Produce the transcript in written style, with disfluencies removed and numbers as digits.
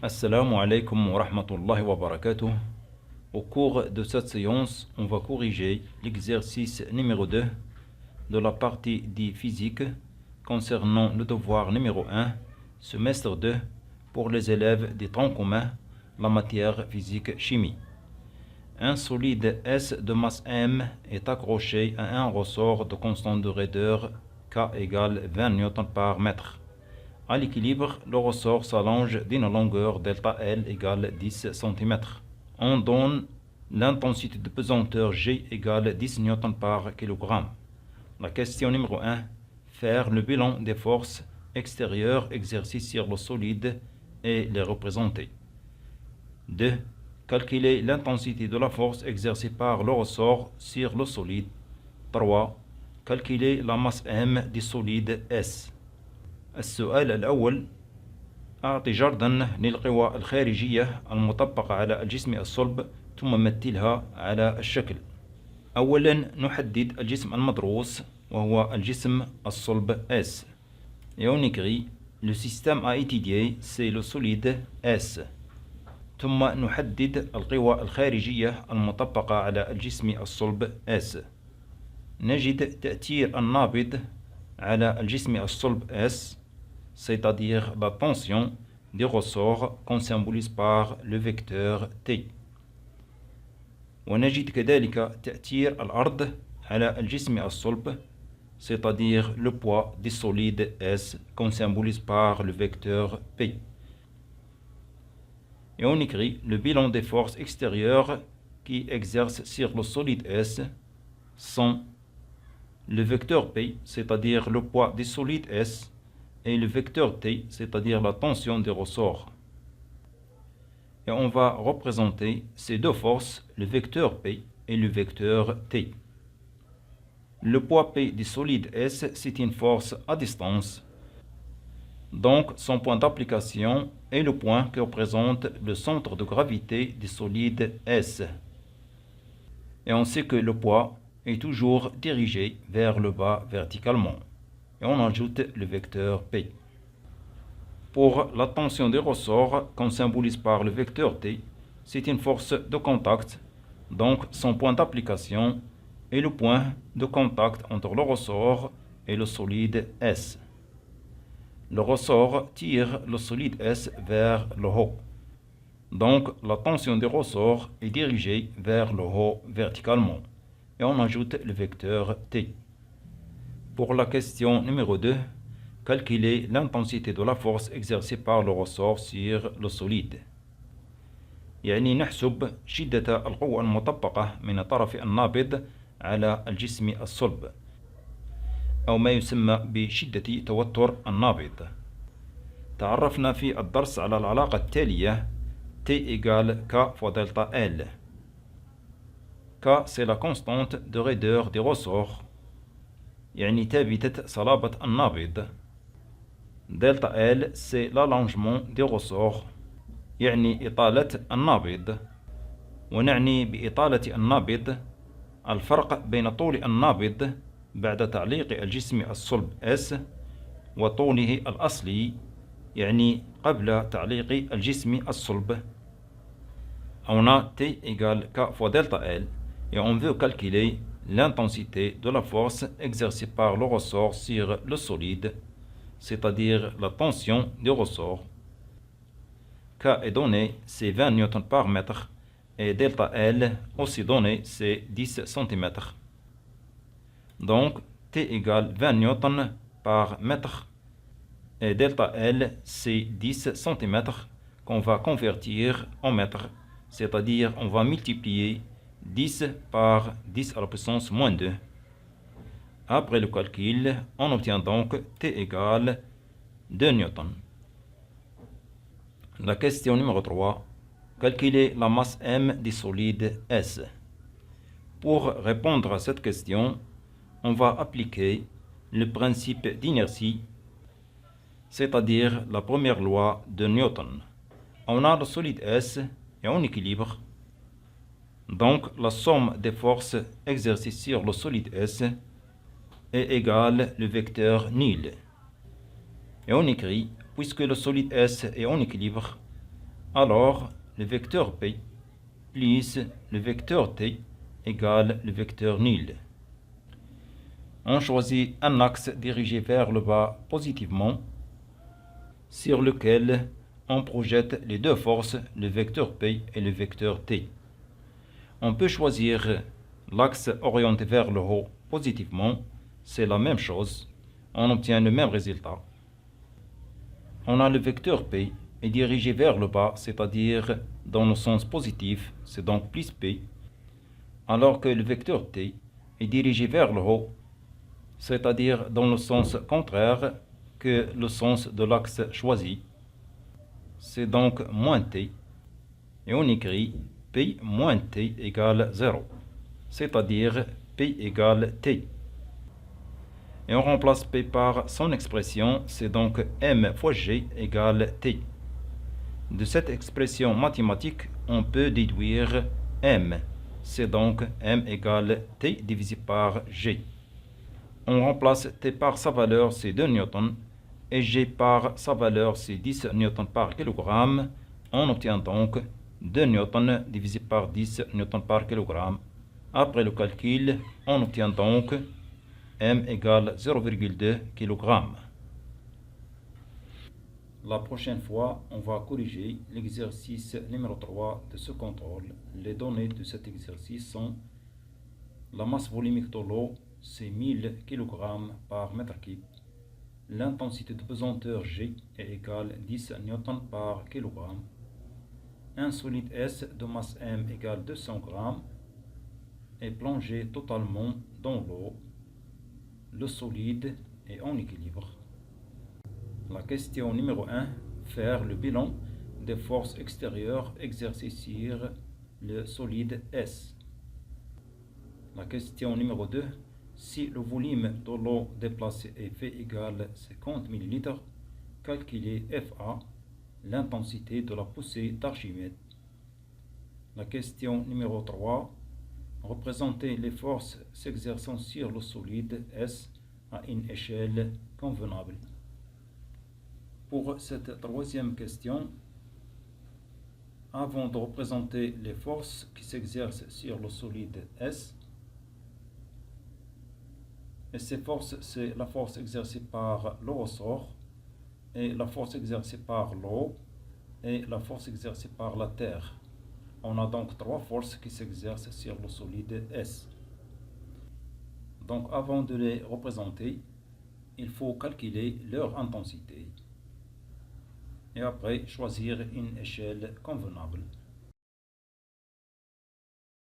Assalamu alaikum wa rahmatullahi wa barakatuh. Au cours de cette séance, on va corriger l'exercice numéro 2 de la partie dit physique concernant le devoir numéro 1, semestre 2, pour les élèves des troncs communs, la matière physique chimie. Un solide S de masse M est accroché à un ressort de constante de raideur K égale 20 N par mètre. À l'équilibre, le ressort s'allonge d'une longueur delta L égale 10 cm. On donne l'intensité de pesanteur G égale 10 N par kg. La question numéro 1. Faire le bilan des forces extérieures exercées sur le solide et les représenter. 2. Calculer l'intensité de la force exercée par le ressort sur le solide. 3. Calculer la masse M du solide S. السؤال الأول: أعطي جردا للقوى الخارجية المطبقة على الجسم الصلب ثم مثلها على الشكل. أولا نحدد الجسم المدروس وهو الجسم الصلب S. Et on écrit: le système à étudier c'est le solide S. ثم نحدد القوى الخارجية المطبقة على الجسم الصلب S. نجد تأثير النابض على الجسم الصلب S, c'est-à-dire la tension des ressorts qu'on symbolise par le vecteur T. ونجد كذلك تأثير الأرض على الجسم الصلب, c'est-à-dire le poids du solide S qu'on symbolise par le vecteur P. Et on écrit: le bilan des forces extérieures qui exercent sur le solide S sont le vecteur P, c'est-à-dire le poids du solide S, et le vecteur T, c'est-à-dire la tension des ressorts. Et on va représenter ces deux forces, le vecteur P et le vecteur T. Le poids P du solide S, c'est une force à distance. Donc, son point d'application est le point qui représente le centre de gravité du solide S. Et on sait que le poids est toujours dirigé vers le bas verticalement. Et on ajoute le vecteur P. Pour la tension des ressorts, qu'on symbolise par le vecteur T, c'est une force de contact, donc son point d'application est le point de contact entre le ressort et le solide S. Le ressort tire le solide S vers le haut. Donc la tension des ressorts est dirigée vers le haut verticalement. Et on ajoute le vecteur T. Pour la question numéro 2, calculer l'intensité de la force exercée par le ressort sur le solide. يعني نحسب شدة القوة المطبقة من طرف النابض على الجسم الصلب، أو ما يسمى بشدة توتر النابض. تعرفنا في الدرس على العلاقة التالية: T égale K fois delta L. K, c'est la constante de raideur des ressorts, يعني ثابتة صلابة النابض. Delta L, c'est l'allongement des ressorts, يعني إطالة النابض. ونعني بإطالة النابض الفرق بين طول النابض بعد تعليق الجسم الصلب S وطوله الأصلي، يعني قبل تعليق الجسم الصلب. On a T égale K fois delta L. Et on veut calculer l'intensité de la force exercée par le ressort sur le solide, c'est-à-dire la tension du ressort. K est donné, c'est 20 N par mètre, et delta L aussi donné, c'est 10 cm. Donc, T égale 20 N par mètre, et delta L, c'est 10 cm qu'on va convertir en mètres, c'est-à-dire on va multiplier 10 par 10 à la puissance moins 2. Après le calcul, on obtient donc T égale 2 newtons. La question numéro 3. Calculer la masse M du solide S. Pour répondre à cette question, on va appliquer le principe d'inertie, c'est-à-dire la première loi de Newton. On a le solide S et en équilibre. Donc, la somme des forces exercées sur le solide S est égale le vecteur nul. Et on écrit: puisque le solide S est en équilibre, alors le vecteur P plus le vecteur T égale le vecteur nil. On choisit un axe dirigé vers le bas positivement sur lequel on projette les deux forces, le vecteur P et le vecteur T. On peut choisir l'axe orienté vers le haut positivement, c'est la même chose, on obtient le même résultat. On a le vecteur P est dirigé vers le bas, c'est-à-dire dans le sens positif, c'est donc plus P, alors que le vecteur T est dirigé vers le haut, c'est-à-dire dans le sens contraire que le sens de l'axe choisi. C'est donc moins T, et on écrit P moins T égale 0, c'est-à-dire P égale T. Et on remplace P par son expression, c'est donc M fois G égale T. De cette expression mathématique, on peut déduire M, c'est donc M égale T divisé par G. On remplace T par sa valeur, c'est 2 newtons, et G par sa valeur, c'est 10 newtons par kilogramme. On obtient donc 2 newtons divisé par 10 newtons par kilogramme. Après le calcul, on obtient donc M égale 0,2 kg. La prochaine fois, on va corriger l'exercice numéro 3 de ce contrôle. Les données de cet exercice sont la masse volumique de l'eau, c'est 1000 kg par mètre cube. L'intensité de pesanteur G est égale 10 N par kg. Un solide S de masse M égale 200 g est plongé totalement dans l'eau. Le solide est en équilibre. La question numéro 1, faire le bilan des forces extérieures exercées sur le solide S. La question numéro 2, si le volume de l'eau déplacée est V égale 50 ml, calculez FA, l'intensité de la poussée d'Archimède. La question numéro 3, représentez les forces s'exerçant sur le solide S à une échelle convenable. Pour cette troisième question, avant de représenter les forces qui s'exercent sur le solide S, et ces forces, c'est la force exercée par le ressort, et la force exercée par l'eau, et la force exercée par la terre. On a donc trois forces qui s'exercent sur le solide S. Donc avant de les représenter, il faut calculer leur intensité et après choisir une échelle convenable.